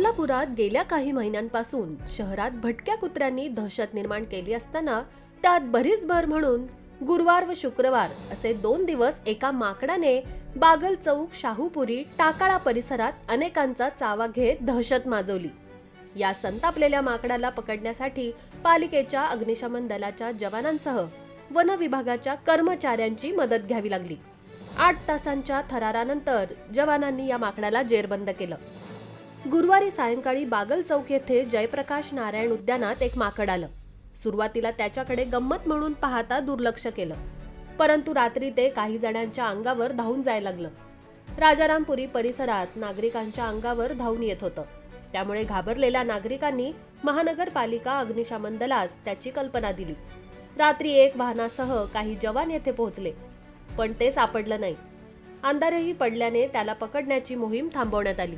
सोलापुरात गेल्या काही महिन्यांपासून शहरात भटक्या कुत्र्यांनी दहशत निर्माण केली असताना त्यात बरीच भर म्हणून गुरुवार व शुक्रवार असे 2 दिवस एका माकडाने बागल चौक, शाहूपुरी, टाकाळा परिसरात अनेकांचा चावा घेत दहशत माजवली। या संतापलेल्या माकडाला पकडण्यासाठी पालिकेच्या अग्निशमन दलाच्या जवानांसह वन विभागाच्या कर्मचाऱ्यांची मदत घ्यावी लागली। 8 तासांच्या थरारानंतर जवानांनी या माकडाला जेरबंद केलं। गुरुवारी सायंकाळी बागल चौक येथे जयप्रकाश नारायण उद्यानात एक माकड आलं। सुरुवातीला त्याच्याकडे गंमत म्हणून पाहता दुर्लक्ष केलं, परंतु रात्री ते काही जणांच्या अंगावर धावून जायला लागलं। राजारामपुरी परिसरात नागरिकांच्या अंगावर धावून येत होतं, त्यामुळे घाबरलेल्या नागरिकांनी महानगरपालिका अग्निशमन दलास त्याची कल्पना दिली। रात्री 1 वाहनासह काही जवान येथे पोहोचले, पण ते सापडलं नाही। अंधारही पडल्याने त्याला पकडण्याची मोहीम थांबवण्यात आली।